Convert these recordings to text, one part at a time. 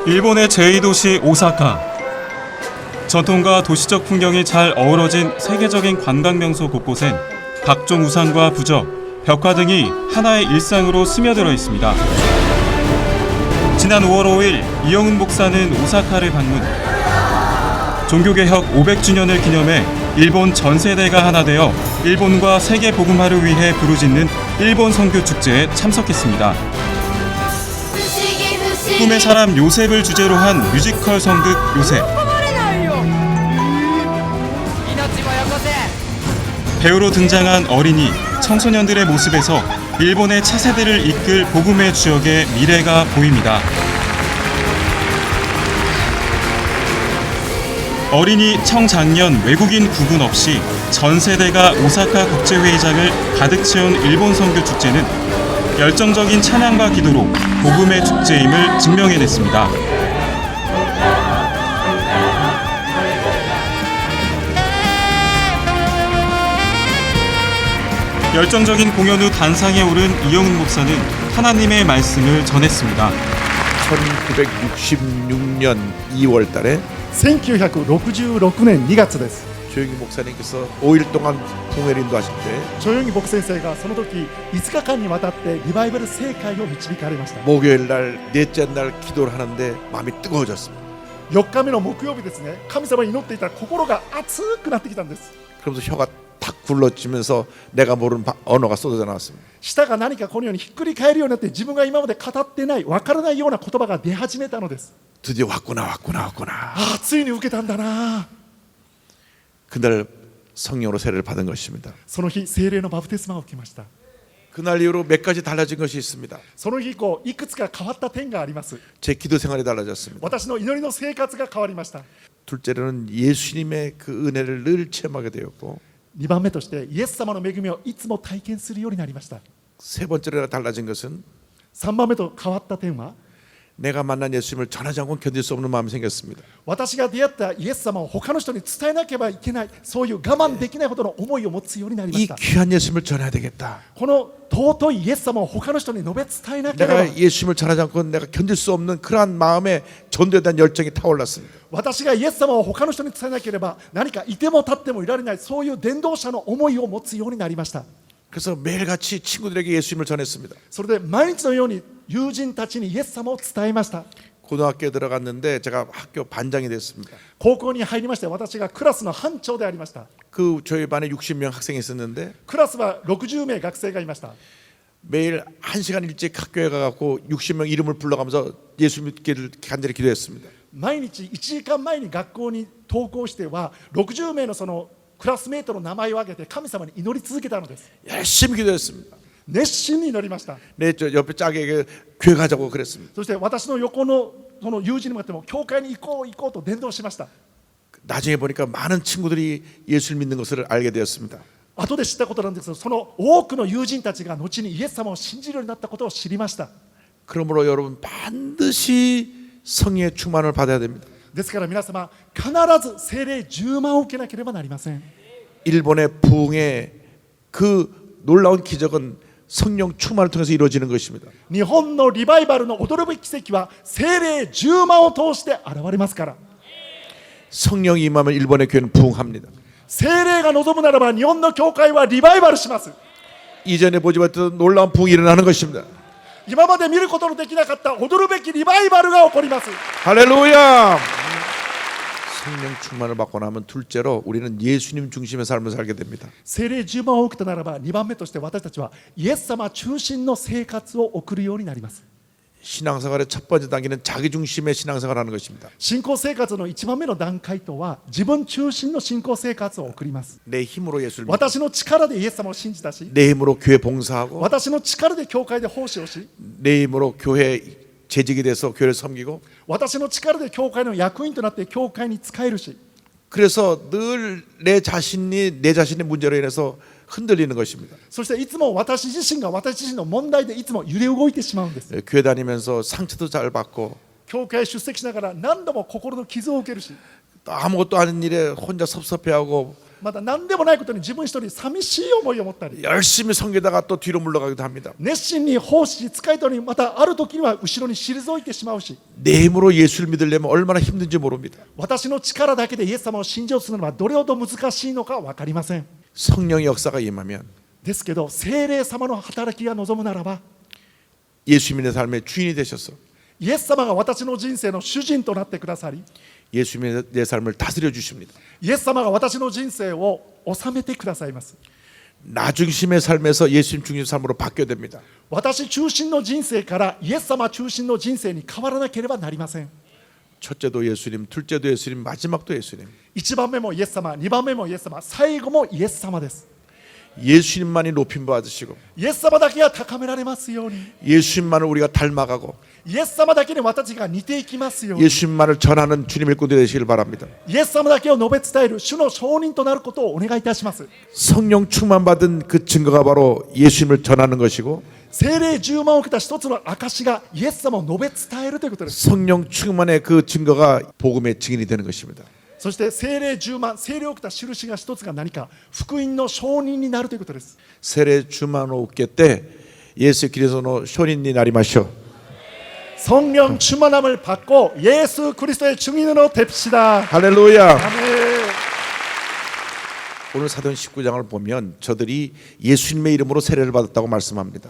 일본의 제2도시 오사카. 전통과 도시적 풍경이 잘 어우러진 세계적인 관광명소 곳곳엔 각종 우상과 부적, 벽화 등이 하나의 일상으로 스며들어 있습니다. 지난 5월 5일 이영훈 목사는 오사카를 방문. 종교개혁 500주년을 기념해 일본 전 세대가 하나 되어 일본과 세계 복음화를 위해 부르짖는 일본 선교 축제에 참석했습니다. 꿈의 사람 요셉을 주제로 한 뮤지컬 성극 요셉. 배우로 등장한 어린이, 청소년들의 모습에서 일본의 차세대를 이끌 복음의 주역의 미래가 보입니다. 어린이, 청장년, 외국인 구분 없이 전 세대가 오사카 국제회의장을 가득 채운 일본 선교 축제는 열정적인 찬양과 기도로 복음의 축제임을 증명해냈습니다. 열정적인 공연 후 단상에 오른 이영훈 목사는 하나님의 말씀을 전했습니다. 1966년 2월 달에 1966年2月です。 조영기 목사님께서 5일 동안 봉회를 인도하실 때 ジョヨンギ牧先生がその時5日間にわたってリバイバル聖会を導かれました。 목요일 날 넷째 날 기도를 하는데 마음이 뜨거워졌습니다. 4日目の木曜日ですね、神様に祈っていたら心が熱くなってきたんです。 그러면서 혀가 탁 굴러지면서 내가 모르는 언어가 쏟아져 나왔습니다. 舌が何かこのようにひっくり返るようになって自分が今まで語ってない、わからないような言葉が出始めたのです。 드디어 왔구나. ああ、ついに受けたんだな。 그날 성령으로 세례를 받은 것입니다. その日、聖霊のバプテスマを受けました。 그날 이후로 몇 가지 달라진 것이 있습니다. その日以降、いくつか変わった点があります。 제 기도 생활이 달라졌습니다. 私の祈りの生活が変わりました。 둘째로는 예수님의 그 은혜를 늘 체험하게 되었고 2番目としてイエス様の恵みをいつも体験するようになりました。 세 번째로 달라진 것은 3番目と変わった点は 내가 만난 예수님을 전하지 않고는 견딜 수 없는 마음이 생겼습니다. 私が出会ったイエス様を他の人に伝えなければいけない、そういう我慢できないほどの思いを持つようになりまし 이 た。 귀한 예수님을 전해야 되겠다. この尊いイエス様を他の人に述べ伝えなければ、 내가 예수님을 전하지 않고는 내가 견딜 수 없는 그러한 마음에 전도에 대한 열정이 타올랐습니다. 私がイエス様を他の人に伝えなければ何かいても立ってもいられない、そういう伝道者の思いを持つようになりました。 그래서 매일같이 친구들에게 예수님을 전했습니다. それで毎日のように友人たちにイエス様を伝えました。 고등학교에 들어갔는데 제가 학교 반장이 됐습니다. 高校に入りまして、私がクラスの班長でありました。 그 저희 반에 60명 학생이 있었는데 クラスは60名学生がいました。 매일 1시간 일찍 학교에 가갖고 60명 이름을 불러가면서 예수 믿기를 간절히 기도했습니다. 毎日1時間前に学校に登校しては60名のそのクラスメートの名前を挙げて神様に祈り続けたのです。 열심히 기도했습니다. 熱心に祈りました。 내 저 옆에 짝에게 교회 가자고 그랬습니다. そして私の横のその友人に向かっても教会に行こうと伝道しました。 나중에 보니까 많은 친구들이 예수를 믿는 것을 알게 되었습니다. 後で知ったことなんですけど、その多くの友人たちが後にイエス様を信じるようになったことを知りました。 그러므로 여러분 반드시 성령의 충만을 받아야 됩니다. ですから皆様、必ず聖霊10万を受けなければなりません。 일본의 부흥의 그 놀라운 기적은 성령 충만을 통해서 이루어지는 것입니다. 日本のリバイバルの驚くべき奇跡は聖霊10万を通して現れますから。 성령이 임하면 일본의 교회는 부흥합니다. 聖霊が望むならば日本の教会はリバイバルします。 이전에 보지 못했던 놀라운 부흥이 일어나는 것입니다. 今まで見ることのできなかった驚るべきリバイバルが起こります。 할렐루야! 성령 충만을 받고 나면 둘째로 우리는 예수님 중심의 삶을 살게 됩니다. 聖霊10万を受けたならば2番目として私たちはイエス様中心の生活を送るようになります。 신앙생활의 첫 번째 단계는 자기 중심의 신앙생활을 하는 것입니다. 信仰生活の1番目の段階とは自分中心の信仰生活を送ります。 내 힘으로 예수를 믿고 私の力でイエス様を信じたし、 내 힘으로 교회 봉사하고 私の力で教会で奉仕をし、 내 힘으로 교회 재직이 돼서 교회를 섬기고 私の力で教会の役員となって教会に仕えるし、 그래서 늘 내 자신의 문제로 인해서 흔들리는 것입니다. そしていつも私自身が私自身の問題でいつも揺れ動いてしまうんです。 교회 다니면서 상처도 잘 받고 教会出席しながら何度も心の傷を受けるし、 아무것도 아닌 일에 혼자 섭섭해하고 また何でもないことに自分一人寂しい思いを持ったり、 열심히 섬기다가 또 뒤로 물러가기도 합니다. 熱心に奉仕使いたのにまたある時には後ろに退いてしまうし、 내 힘으로 예수를 믿으려면 얼마나 힘든지 모릅니다. 私の力だけでイエス様を信じようとするのはどれほど難しいのか分かりません。 성령의 역사가 임하면 ですけど聖霊様の働きが望むならば、 예수님의 삶의 주인이 되셔서 イエス様が私の人生の主人となってくださり、 예수님의 내 삶을 다스려 주십니다. イエス様が私の人生を治めてくださいます。 나 중심의 삶에서 예수님 중심 삶으로 바뀌어야 됩니다. 私中心の人生からイエス様中心の人生に変わらなければなりません。 첫째도 예수님, 둘째도 예수님, 마지막도 예수님. 1番目もイエス様、2番目もイエス様、最後もイエス様です。 예수님만이 높임 받으시고 イエス様だけが高められますように、 예수님만을 우리가 닮아가고 イエス様だけに私が似ていきますように、 예수님만을 전하는 주님의 꾼이 되시길 바랍니다. イエス様だけを述べ伝える主の証人となることをお願いいたします。 성령 충만 받은 그 증거가 바로 예수님을 전하는 것이고 聖霊10万を受けた一つの証がイエス様を述べ伝えるということです。 성령 충만의 그 증거가 복음의 증인이 되는 것입니다. そして聖霊10万、聖霊を受けた印が一つが何か、福音の証人になるということです。 세례 주만으로 웃게 때 예수 그리스도의 쇼린이 나리마쇼. 성령 충만함을 받고 예수 그리스도의 증인으로 됩시다. 할렐루야. 아멘. 오늘 사도행 19장을 보면 저들이 예수님의 이름으로 세례를 받았다고 말씀합니다.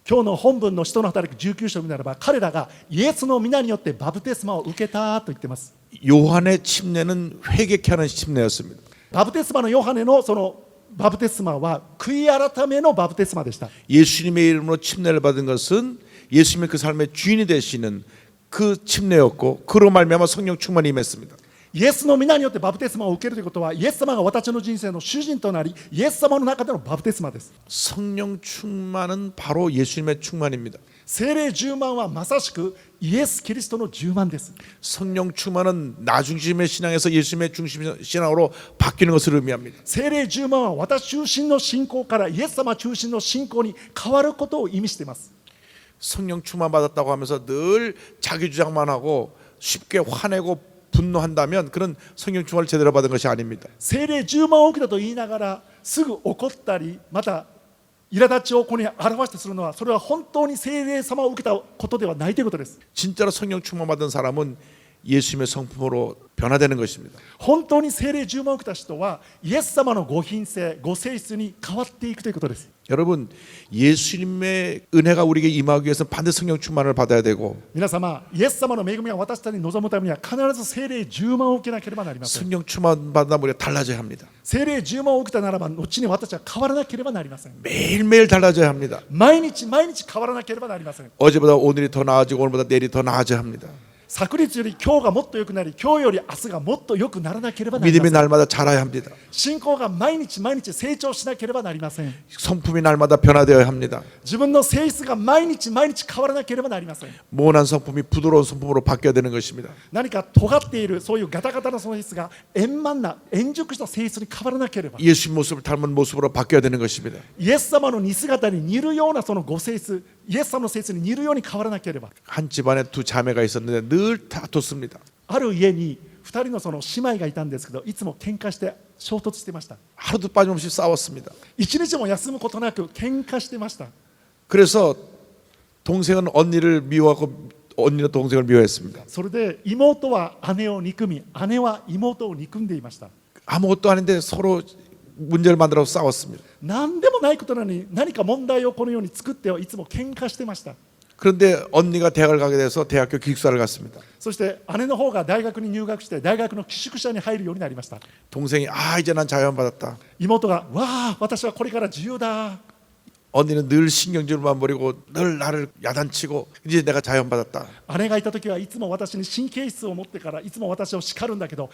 今日の本文の使徒の働き19章を見ならば、彼らがイエスの皆によってバプテスマを受けたと言っています。 요한의 침례는 회개케 하는 침례였습니다. バプテスマのヨハネのそのバプテスマは悔い改めのバプテスマでした。 예수님의 이름으로 침례를 받은 것은 예수님의 그 삶의 주인이 되시는 그 침례였고 그로 말미암아 성령 충만이 임했습니다. イエスの皆によってバプテスマを受けるということは、イエス様が私の人生の主人となり、イエス様の中でのバプテスマです。 성령 충만은 바로 예수님의 충만입니다. 聖霊10万はまさしくイエス・キリストの10万です。 성령 충만은 나 중심의 신앙에서 예수님의 중심 신앙으로 바뀌는 것을 의미합니다. 聖霊10万は私中心の信仰からイエス様中心の信仰に変わることを意味しています。 성령 충만 받았다고 하면서 늘 자기 주장만 하고 쉽게 화내고 분노한다면 그런 성령 충만을 제대로 받은 것이 아닙니다. 聖霊10万を受けたと言いながらすぐ怒ったり、また苛立ちをここに表してするのは、それは本当に聖霊様を受けたことではないということです。 진짜로 성령 충만 받은 사람은 예수님의 성품으로 변화되는 것입니다. 本当に聖霊10万を受けた人はイエス様のご品性、ご性質に変わっていくということです。 여러분, 예수님의 은혜가 우리에게 임하기 위해서는 반드시 성령 충만을 받아야 되고 皆様、イエス様の恵みが私たちに望むためには必ず聖霊10万を受けなければなりません。 성령 충만 받으면 우리가 달라져야 합니다. 聖霊10万を受けたならば後に私は変わらなければなりません。 매일매일 달라져야 합니다. 毎日毎日変わらなければなりません。 어제보다 오늘이 더 나아지고 오늘보다 내일이 더 나아져야 합니다. 昨日より今日がもっと良くなり、今日より明日がもっと良くならなければなりま 믿음이 せん。 날마다 자라야 합니다. 信仰が毎日毎日成長しなければなりません。 성품이 날마다 변화되어야 합니다. 自分の性質が毎日毎日変わらなければなりません。 모난 성품이 부드러운 성품으로 바뀌어야 되는 것입니다. 何か尖っているそういうガタガタな性質が円満な円熟した性質に変わらなければ、 예수님 모습을 닮은 모습으로 바뀌어야 되는 것입니다. イエス様の似姿に似るようなそのご性質、イエス様の性質に似るように変わらなければ。 한 집안에 두 자매가 있었는데 늘 다퉜습니다. ある家に2人のその姉妹がいたんですけど、いつも喧嘩して衝突してました。 하루도 빠짐없이 싸웠습니다. 一日も休むことなく喧嘩してました。 그래서 동생은 언니를 미워하고 언니는 동생을 미워했습니다. それで妹は姉を憎み、姉は妹を憎んでいました。 아무것도 아닌데 서로 문제를 만들어서 싸웠습니다. 何でもないことなのに何か問題をこのように作っていつも喧嘩してました。 그런데 언니가 대학을 가게 돼서 대학교 기숙사를 갔습니다. そして姉の方が大学に入学して大学の寄宿舎に入るようになりました。 동생이 이제 난 자유받았다. 妹がわあ私はこれから自由だ。 언니는 늘 신경질만 부리고 늘 나를 야단치고 이제 내가 자유받았다. 姉がいた時はいつも私に神経質を持ってからいつも私を叱るんだけど、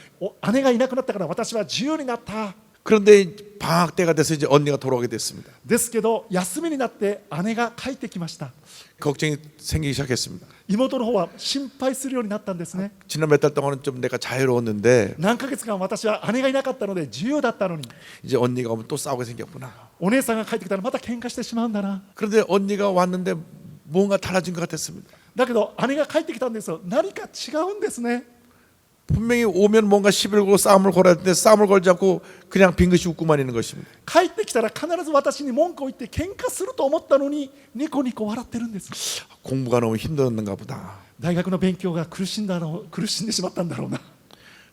姉がいなくなったから私は自由になった。 그런데 방학 때가 돼서 이제 언니가 돌아오게 됐습니다. ですけど休みになって姉が帰ってきました。 걱정이 생기기 시작했습니다. 妹の方は心配するようになったんですね。 지난 몇 달 동안은 좀 내가 자유로웠는데 何ヶ月間私は姉がいなかったので自由だったのに、 이제 언니가 오면 또 싸우게 생겼구나. お姉さんが帰ってきたらまた喧嘩してしまうんだな。 그런데 언니가 왔는데 뭔가 달라진 것 같았습니다. だけど姉が帰ってきたんですよ。何か違うんですね。 분명히 오면 뭔가 시비를 걸고 싸움을 걸어야 되는데 싸움을 걸지 않고 그냥 빙긋이 웃고만 있는 것입니다. 帰ってきたら必ず私に文句を言って喧嘩すると思ったのにニコニコ笑ってるんです。 공부가 너무 힘들었는가 보다. 大学の勉強が苦しんでしまったんだろうな。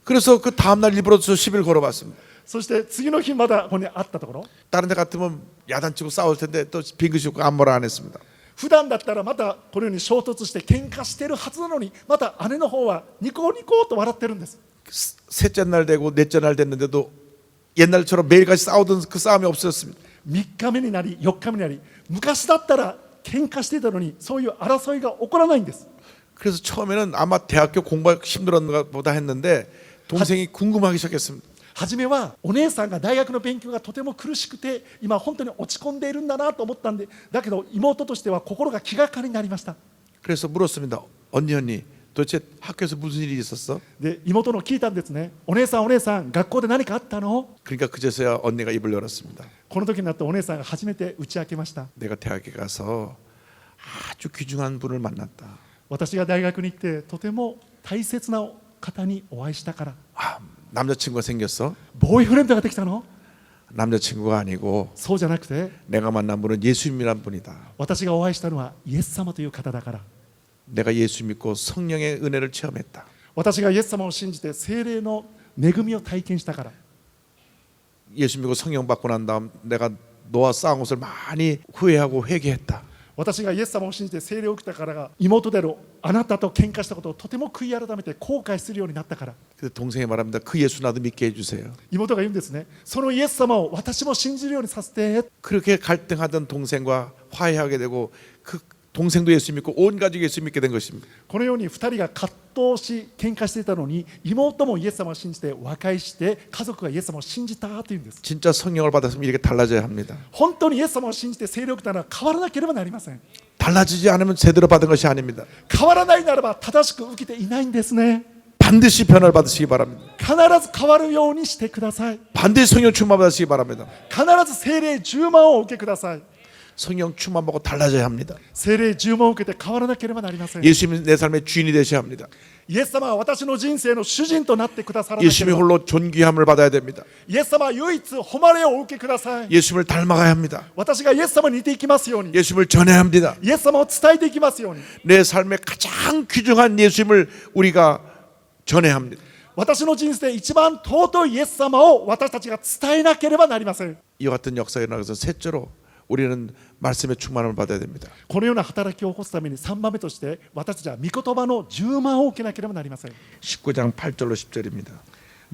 그래서 그 다음날 일부러 저 시비를 걸어봤습니다. そして次の日まだここにあったところ、 다른 데 같으면 야단치고 싸울 텐데 또 빙긋이 웃고 아무 말 안 했습니다. 普段だったらまたこのように衝突して喧嘩してるはずなのに、また姉の方はニコニコと笑ってるんです。 셋째 날 되고 넷째 날 됐는데도 옛날처럼 매일같이 싸우던 그 싸움이 없었습니다. 3日目になり4日目になり、昔だったら喧嘩してたのにそういう争いが起こらないんです。 그래서 처음에는 아마 대학교 공부가 힘들었는가 보다 했는데 동생이 궁금하기 시작했습니다. 初めはお姉さんが大学の勉強がとても苦しくて今本当に落ち込んでいるんだなと思ったんで、だけど妹としては心が気がかりになりました。 그래서 물었습니다. 언니 도대체 학교에서 무슨 일이 있었어? で妹の聞いたんですね。お姉さん学校で何かあったの？ 그러니까 그제서야 언니가 입을 열었습니다. この時になってお姉さんが初めて打ち明けました。 내가 대학에 가서 아주 귀중한 분을 만났다. 私が大学に行ってとても大切な方にお会いしたから。 남자친구가 생겼어? ボーイフレンドができたの？ 남자친구가 아니고 そうじゃなくて 내가 만난 분은 예수님이란 분이다. 私がお会いしたのはイエス様という方だから。 내가 예수 믿고 성령의 은혜를 체험했다. 私がイエス様を信じて聖霊の恵みを体験したから。 예수 믿고 성령 받고 난 다음 내가 너와 싸운 것을 많이 후회하고 회개했다. 私がイエス様を信じて聖霊を受けたからが、妹であるあなたと喧嘩したことをとても悔い改めて後悔するようになったから。 그래서 동생이 말합니다. 그 예수 나도 믿게 해주세요. 妹が言うんですね。そのイエス様を私も信じるようにさせて。 그렇게 갈등하던 동생과 화해하게 되고 그 동생도 예수 믿고 온 가족이 예수 믿게 된 것입니다. このように2人が葛藤し喧嘩していたのに、妹もイエス様を信じて和解して家族がイエス様を信じたというんです。 진짜 성령을 받았으면 이렇게 달라져야 합니다. 本当にイエス様を信じて聖霊を受けたら変わらなければなりません。 달라지지 않으면 제대로 받은 것이 아닙니다. 変わらないならば正しく受けていないんですね。 반드시 변화를 받으시기 바랍니다. 必ず変わるようにしてください。 반드시 성령 충만 받으시기 바랍니다. 必ず聖霊10万をお受けください。 성령 충만 받고 달라져야 합니다. 聖霊10万を受けて変わらなければなりません。 예수님이 내 삶의 주인이 되셔야 합니다. イエス様は私の人生の主人となってくださらなけれ 예수님이 ば。 홀로 존귀함을 받아야 됩니다. イエス様は唯一誉れをお受けください。 예수님을 닮아가야 합니다. 私がイエス様に似ていきますように、 예수님을 전해야 합니다. イエス様を伝えていきますように、 내 삶의 가장 귀중한 예수님을 우리가 전해야 합니다. 私の人生で一番尊いイエス様を私たちが伝えなければなりません。 이와 같은 역사가 일어나서 셋째로 우리는 말씀의 충만함을 받아야 됩니다. このような働きを起こすために3番目として私たちは御言葉の10万を受けなければなりません。 19장 8절로 10절입니다.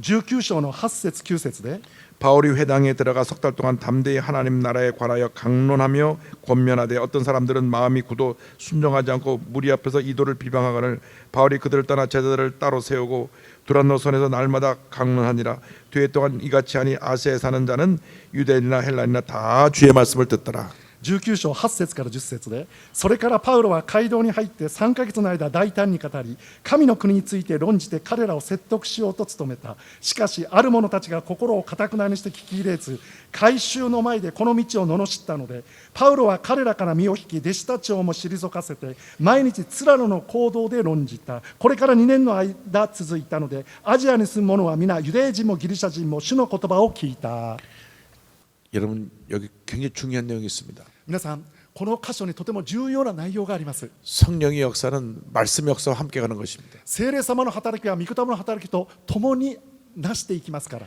19章の8節9節で、 바울이 회당에 들어가 석 달 동안 담대히 하나님 나라에 관하여 강론하며 권면하되 어떤 사람들은 마음이 굳어 순종하지 않고 무리 앞에서 이도를 비방하거늘 바울이 그들을 떠나 제자들을 따로 세우고 두란노선에서 날마다 강론하니라. 뒤에 동안 이같이 하니 아시아에 사는 자는 유대인이나 헬라인이나 다 주의 말씀을 듣더라. 19章8節から10節で、それからパウロは街道に入って3ヶ月の間大胆に語り、神の国について論じて彼らを説得しようと努めた。しかしある者たちが心をかたくなにして聞き入れず、改宗の前でこの道を罵ったので、パウロは彼らから身を引き弟子たちをも退かせて毎日ツラロの行動で論じた。これから2年の間続いたので、アジアに住む者は皆ユダヤ人もギリシャ人も主の言葉を聞いた。 여러분 여기 굉장히 중요한 내용이 있습니다. 皆さん、この箇所にとても重要な内容があります。 성령의 역사는 말씀의 역사와 함께 가는 것입니다. 聖霊様の働きは御言葉の働きと共になしていきますから。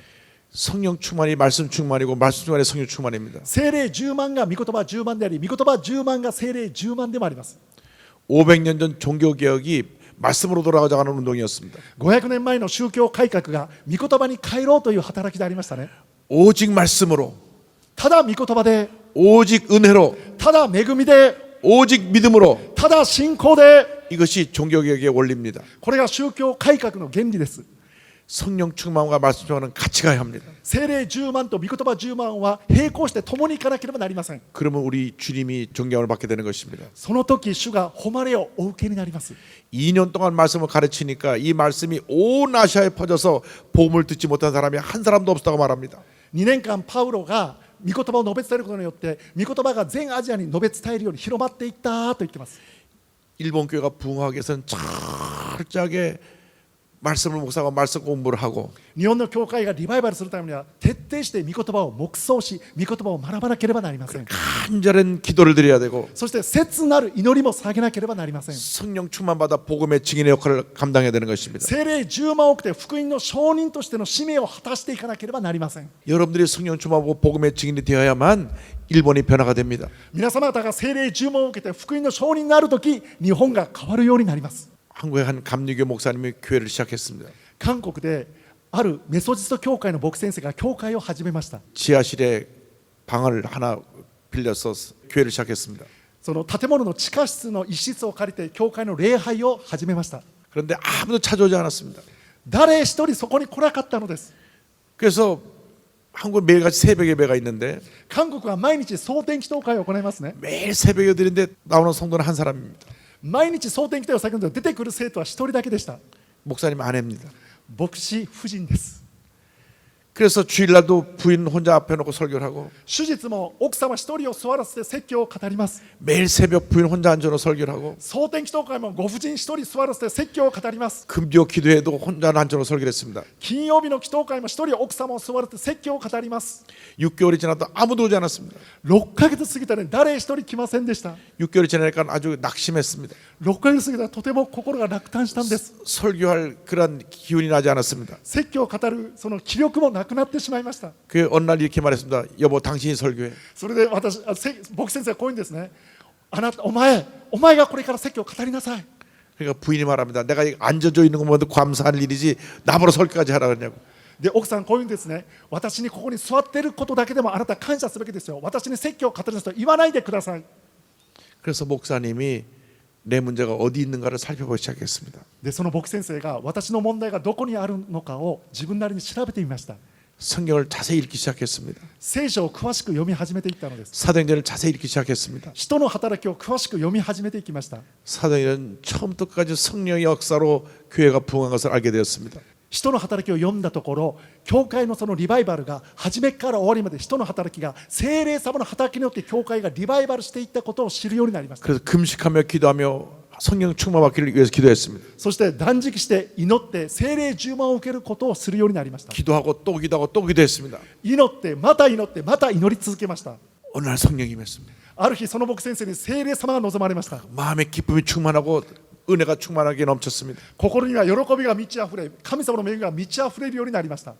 성령 충만이 말씀 충만이고 말씀 충만이 성령 충만입니다. 聖霊10万が御言葉10万であり、御言葉10万が聖霊10万でもあります。 500년 전 종교개혁이 말씀으로 돌아가자는 운동이었습니다. 500年前の宗教改革が御言葉に帰ろうという働きでありましたね。 오직 말씀으로 ただ御言葉で、 오직 은혜로 ただ恵みで、 오직 믿음으로 ただ信仰で、 이것이 종교개혁의 원리입니다. これが宗教改革の原理です。 성령 충만과 말씀 충만은 같이 가야 합니다. 聖霊10万と御言葉10万は並行して共に行かなければなりません。 그러면 우리 주님이 존경을 받게 되는 것입니다. その時主が誉れをお受けになります。 2년 동안 말씀을 가르치니까 이 말씀이 온 아시아에 퍼져서 복음을 듣지 못한 사람이 한 사람도 없었다고 말합니다. 2年間パウロが御言葉を述べ伝えることによって御言葉が全アジアに述べ伝えるように広まっていったと言っています。 일본 교회가 부흥하기 위해서는 철저하게 말씀을 묵상하고 말씀 공부를 하고 日本の教会がリバイバルするためには徹底して御言葉を黙想し御言葉を学ばなければなりません。 간절한 기도를 드려야 되고 そして切なる祈りも下げなければなりません。 성령 충만받아 복음의 증인의 역할을 감당해야 되는 것입니다. 聖霊10万億で福音の証人としての使命を果たしていかなければなりません。 여러분들이 성령 충만하고 복음의 증인이 되어야만 일본이 변화가 됩니다. 皆様方が聖霊10万を受けて福音の証人になるとき日本が変わるようになります。 한국의 한 감리교 목사님이 교회를 시작했습니다. 韓国であるメソジスト教会の牧先生が教会を始めました。 지하실에 방을 하나 빌려서 교회를 시작했습니다. その建物の地下室の一室を借りて教会の礼拝を始めました。 그런데 아무도 찾아오지 않았습니다. 誰一人そこに来なかったのです。 그래서 한국 매일같이 새벽 예배가 있는데 韓国は毎日総天祈祷会を行いますね。 매일 새벽 예배인데 나오는 성도는 한 사람입니다. 毎日総天祈祷を叫んで出てくる生徒は一人だけでした。 목사님 아내입니다. 牧師夫人です。 그래서 주일날도 부인 혼자 앞에 놓고 설교를 하고 手術も奥様一人を座らせて説教を語ります。 매일 새벽 부인 혼자 앉아놓고 설교를 하고 総天祈祷会もご婦人一人座らせて説教を語ります。 금요 기도회도 혼자 앉아놓고 설교를 했습니다. 金曜日の祈祷会も一人奥様を座らせて説教を語ります。 6개월이 지나도 아무도 오지 않았습니다. 6ヶ月過ぎたら誰一人来ませんでした。 6개월이 지나니까 아주 낙심했습니다. 6ヶ月過ぎたらとても心が落胆したんです。 설교할 그런 기운이 나지 않았습니다. 説教を語るその気力もなくなってしまいました。 그 어느 날 이렇게 말했습니다. 여보 당신이 설교해. それで牧先生はこういうんですね。あなたお前がこれから説教を語りなさい。 그러니까 부인이 말합니다. 내가 앉아져 있는 것만 감사할 일이지 나보러 설교까지 하라 그러냐고. で奥さんこういうんですね。私にここに座っていることだけでもあなた感謝すべきですよ。私に説教を語る人は言わないでください。 그래서 목사님이 내 문제가 어디 있는가를 살펴보기 시작했습니다. でその牧先生が私の問題がどこにあるのかを自分なりに調べてみました。 성경을 자세히 읽기 시작했습니다. 聖書を詳しく読み始めていったのです。 사도행전을 자세히 읽기 시작했습니다. 使徒の働きを詳しく読み始めていきました。 사도행전 처음부터 끝까지 성령의 역사로 교회가 부흥한 것을 알게 되었습니다. 使徒の働きを読んだところ、教会のそのリバイバルが初めから終わりまで使徒の働きが聖霊様の働きによって教会がリバイバルしていったことを知るようになりました。 그래서 금식하며 기도하며 성령 충만받기를 위해서 기도했습니다. そして断食して祈って聖霊充満を受けることをするようになりました。 기도하고 또 기도하고 또 기도했습니다. 祈ってまた祈ってまた祈り続けました。 어느 날 성령이 임했습니다. ある日その牧先生に聖霊様が望まれました。 마음의 기쁨이 충만하고 은혜가 충만하게 넘쳤습니다. 心には喜びが満ち溢れ、神様の恵みが満ち溢れるようになりました。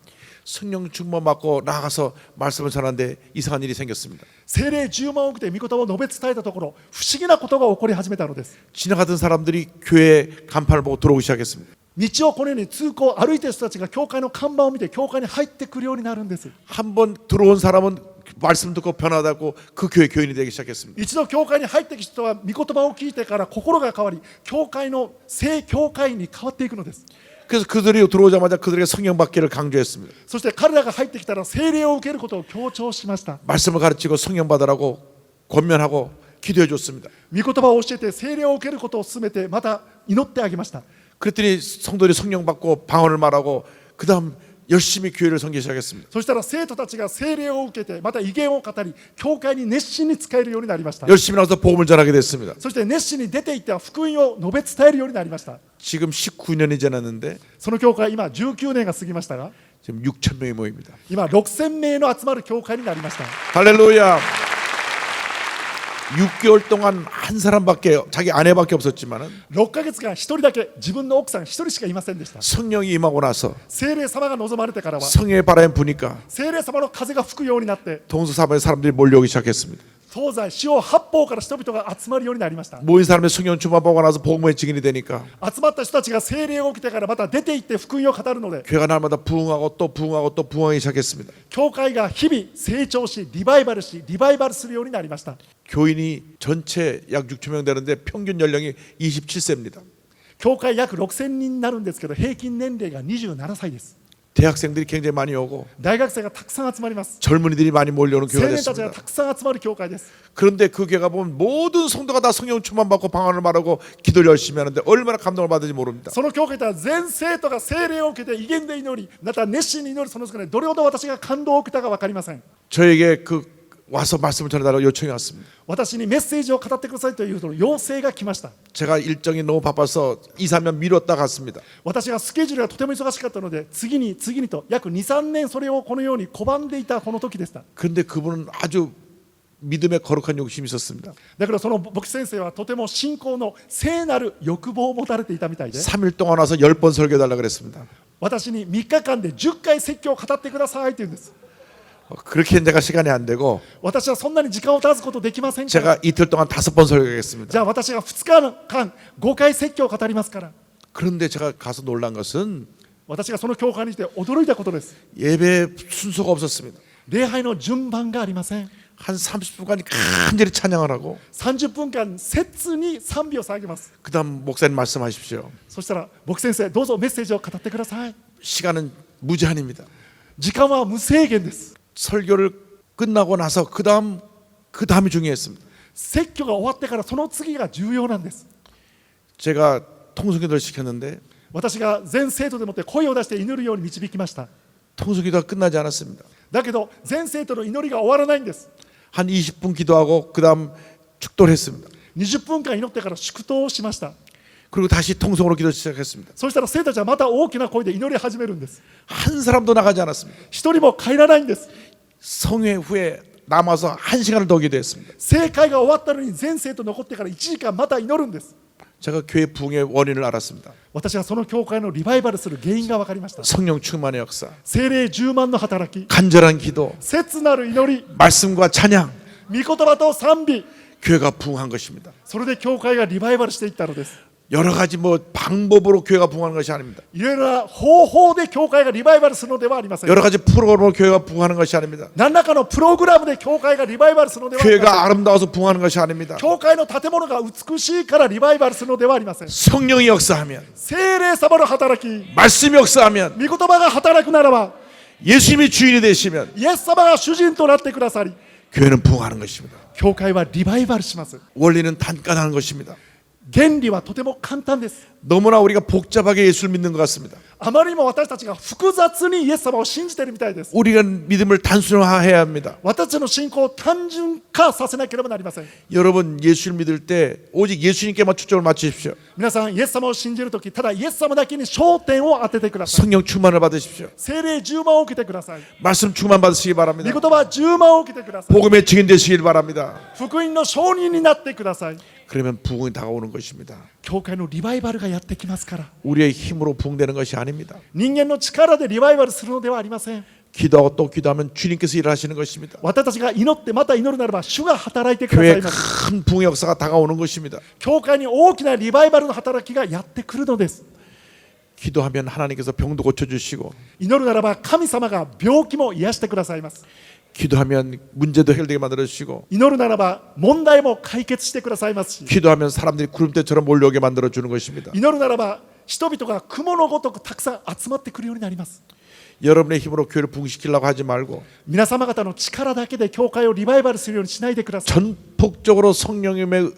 성령 충만받고 나아가서 말씀을 전하는데 이상한 일이 생겼습니다. 聖霊10万億で御言葉を述べ伝えたところ、不思議なことが起こり始めたのです。 지나가던 사람들이 교회 간판을 보고 들어오기 시작했습니다. 道をこのように通行歩いている人たちが教会の看板を見て教会に入ってくるようになるんです。 한 번 들어온 사람은 말씀 듣고 변화되고 그 교회 교인이 되기 시작했습니다. 一度教会に入ってきた人は御言葉を聞いてから心が変わり、教会の正教会に変わっていくのです。 그래서 그들이 들어오자마자 그들에게 성령 받기를 강조했습니다. そして彼らが入ってきたら聖霊を受けることを強調しました。 말씀을 가르치고 성령 받으라고 권면하고 기도해 줬습니다. 御言葉を教えて聖霊を受けることを勧めてまた祈ってあげました。 그랬더니 성도들이 성령 받고 방언을 말하고 그 다음 열심히 교회를 섬기기 시작했습니다. そしたら生徒たちが聖霊を受けてまた異言を語り、教会に熱心に仕えるようになりました。 열심히 나와서 복음을 전하게 됐습니다. そして熱心に出て行って福音を述べ伝えるようになりました。 지금 19년이 지났는데 その教会今19年が過ぎましたが、 지금 6천 명이 모입니다. 今6000名の集まる教会になりました。 할렐루야. 6개월 동안 한 사람밖에 자기 아내밖에 없었지만은 6ヶ月間一人だけ自分の奥さん一人しかいませんでした。 성령이 임하고 나서 聖霊様が望まれてからは 성령의 바람이 부니까 聖霊様の風が吹くようになって、 동서사방에 사람들이 몰려오기 시작했습니다. 東西四方八方から人々が集まるようになりました。 모인 사람의 성령 충만받고 나서 복음의 증인이 되니까 集まった人たちが聖霊を受けてからまた出て行って福音を語るので、 교회가 날마다 부흥하고 또 부흥하고 또 부흥하기 시작했습니다. 教会が日々成長しリバイバルするようになりました。 교인이 전체 약 6천 명 되는데 평균 연령이 27세입니다. 教会約6000人になるんですけど、平均年齢が27歳です。 대학생들이 굉장히 많이 오고 大学生がたくさん集まります。 젊은이들이 많이 몰려오는 青 교회가 年たちが 됐습니다. たくさん集まる教会です。 그런데 그 교회가 보면 모든 성도가 다 성령 충만받고 방언을 말하고 기도를 열심히 하는데 얼마나 감동을 받는지 모릅니다. その教会では全生徒が聖霊を受けて威厳で祈り、また熱心に祈るその姿にどれほど私が感動を受けたか分かりません。 저에게 그 와서 말씀을 전해달라고 요청이 왔습니다. 私にメッセージを語ってくださいという要請が来ました。 제가 일정이 너무 바빠서 2, 3년 미뤘다 갔습니다. 私がスケジュールがとても忙しかったので次にと約 2,3 年それをこのように拒んでいたこの時でした。 그런데 그분은 아주 믿음의 거룩한 욕심이 있었습니다. だからその牧師先生はとても信仰の聖なる欲望を持たれていたみたいで 3일 동안 와서 10번 설교해달라고 그랬습니다. 私に3日間で10回説教を語ってくださいと言うんです。 그렇게 내가 시간이 안 되고 私はそんなに時間を経つことできませんから 제가 이틀 동안 5번 설교하겠습니다. じゃあ私が2日間5回説教を語りますから。 그런데 제가 가서 놀란 것은 私がその教会にして驚いたことです。 예배 순서가 없었습니다. 礼拝の順番がありません。 한 30분간 간절히 찬양을 하고 30分間切に賛美を捧げます。 그 다음 목사님 말씀하십시오. そしたら牧師先生どうぞメッセージを語ってください。 시간은 무제한입니다. 時間は無制限です。 설교를 끝나고 나서 그 다음이 중요했습니다. 説教が終わってからその次が重要なんです。 제가 통성기도를 시켰는데 私が全生徒でもって声を出して祈るように導きました。 통성기도가 끝나지 않았습니다. だけど全生徒の祈りが終わらないんです。 한 20분 기도하고 그 다음 축도를 했습니다. 20分間祈ってから祝祷をしました。 그리고 다시 통성으로 기도 시작했습니다. そしたら生徒たちはまた大きな声で祈り始めるんです。 한 사람도 나가지 않았습니다. 一人も帰らないんです。 성회 후에 남아서 1시간을 더 기도했습니다. 聖会が終わったのに全生徒残ってから1時間また祈るんです。 제가 교회 부흥의 원인을 알았습니다. 私はその教会のリバイバルする原因が分かりました。 성령 충만의 역사, 聖霊充満の働き、 간절한 기도, 切なる祈り、 말씀과 찬양, 御言葉と賛美、 교회가 부흥한 것입니다. それで教会がリバイバルしていったのです。 여러 가지 방법으로 교회가 부흥하는 것이 아닙니다. いろいろな方法で教会がリバイバルするのではありません。 여러 가지 프로그램으로 교회가 부흥하는 것이 아닙니다. 何らかのプログラムで教会がリバイバルするのではありません。 교회가 아름다워서 부흥하는 것이 아닙니다. 教会の建物が美しいからリバイバルするのではありません。 성령이 역사하면, 聖霊様の働き、 말씀이 역사하면, 御言葉が働くならば、 예수님이 주인이 되시면 イエス様が主人となってくださり、 교회는 부흥하는 것입니다. 教会はリバイバルします。 원리는 단단한 것입니다. 原理はとても簡単です。 너무나 우리가 복잡하게 예수를 믿는 것 같습니다. あまりにも私たちが複雑にイエス様を信じているみたいです。 우리가 믿음을 단순화해야 합니다. 私たちの信仰を単純化させなければなりません。 여러분 예수를 믿을 때 오직 예수님께만 초점을 맞추십시오. 皆さんイエス様を信じるとき、ただイエス様だけに焦点を当ててください。 성령 충만을 받으십시오. 聖霊10万を受けてください。 말씀 충만 받으시기 御 바랍니다. 言葉10万を受けてください。 복음의 증인 되시길 바랍니다. 福音の証人になってください。 그러면 부흥이 다가오는 것입니다. 教会のリバイバルがやってきますから。 우리의 힘으로 부흥되는 것이 아닙니다. 人間の力でリバイバルするのではありません。 기도하고 또 기도하면 주님께서 일하시는 것입니다. 私たちが祈ってまた祈るならば主が働いてください 교회에 ます。 큰 부흥의 역사가 다가오는 것입니다. 教会に大きなリバイバルの働きがやってくるのです。 기도하면 하나님께서 병도 고쳐주시고 祈るならば神様が病気も癒してくださいます。 기도하면 문제도 해결되게 만들어주시고 祈るならば問題も解決してくださいますし、 기도하면 사람들이 구름대처럼 몰려오게 만들어주는 것입니다. 祈るならば人々が雲のごとくたくさん集まってくるようになります。 여러분의 힘으로 교회를 부흥시키려고 하지 말고 皆様方の力だけで教会をリバイバルするようにしないでください。 전폭적으로 성령님의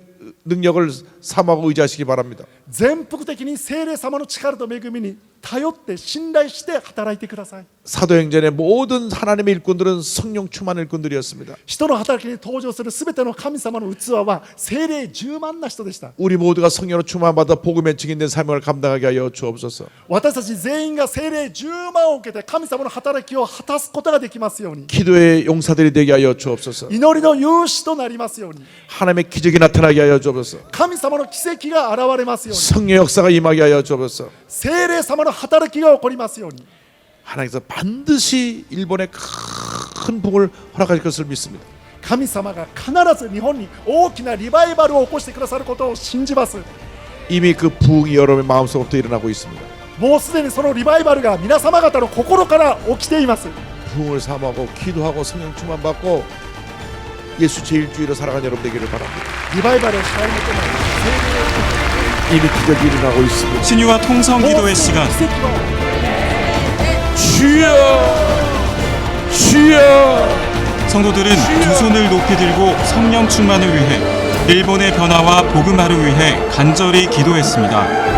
능력을 삼하고 의지하시기 바랍니다. 全幅的に聖霊様の力と恵みに頼って信頼して働いてください。 사도행전의 모든 하나님의 일꾼들은 성령 충만 일꾼들이었습니다. 人の働きに登場するすべての神様の器は聖霊充満な人でした。 우리 모두가 성령으로 충만받아 복음의 증인된 사명을 감당하게 하여 주옵소서. 私たち全員が聖霊充満を受けて神様の働きを果たすことができますように、 기도의 용사들이 되게 하여 주옵소서. 祈りの勇士となりますように、 하나님의 기적이 나타나게 하여 주옵소서. 神様の奇跡が現れますように、 성령 역사가 임하게 하여 주옵소서. 聖霊様の働きが起こりますように、 하나님께서 반드시 일본에 큰 복을 허락하실 것을 믿습니다. 神様が必ず日本に大きなリバイバルを起こしてくださることを信じます。 이미 그 부흥이 여러분의 마음속부터 일어나고 있습니다. もうすでにそのリバイバルが皆様方の心から起きています。 부흥을 사모하고 기도하고 성령 충만받고 예수 제일주의로 살아가는 여러분 되기를 바랍니다. リバイバルをしたい求め、聖霊 이미 기적이 일어나고 있습니다. 신유와 통성 기도의 시간. 奇跡を 주여 주여 성도들은 두 손을 높이 들고 성령 충만을 위해, 일본의 변화와 복음화를 위해 간절히 기도했습니다.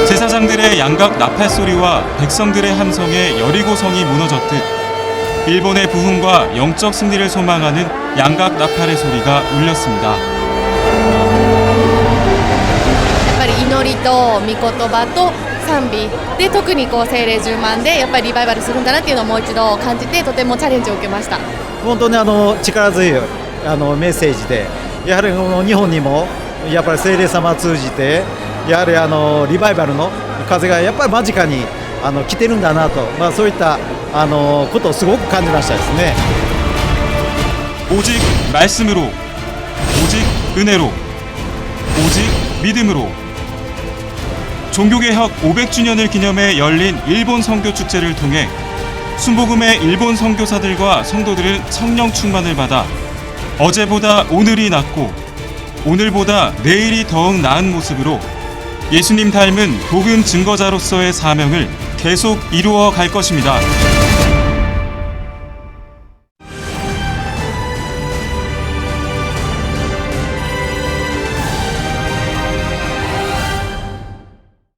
제사장들의 양각 나팔 소리와 백성들의 함성에 여리고성이 무너졌듯 일본의 부흥과 영적 승리를 소망하는 양각 나팔의 소리가 울렸습니다. やっぱり祈りと御言葉と賛美で特にこう聖霊充満でやっぱりリバイバルするんだなっていうのをもう一度感じてとてもチャレンジを受けました。本当に力強いメッセージで、やはり日本にもやっぱり聖霊様を通じてやはりリバイバルの風がやっぱり間近に来てるんだなと、そういったことをすごく感じましたですね。 오직 말씀으로, 오직 은혜로, 오직 믿음으로. 종교개혁 500주년을 기념해 열린 일본 선교 축제를 통해 순복음의 일본 선교사들과 성도들은 성령 충만을 받아 어제보다 오늘이 낫고 오늘보다 내일이 더욱 나은 모습으로 예수님 닮은 복음 증거자로서의 사명을 계속 이루어 갈 것입니다.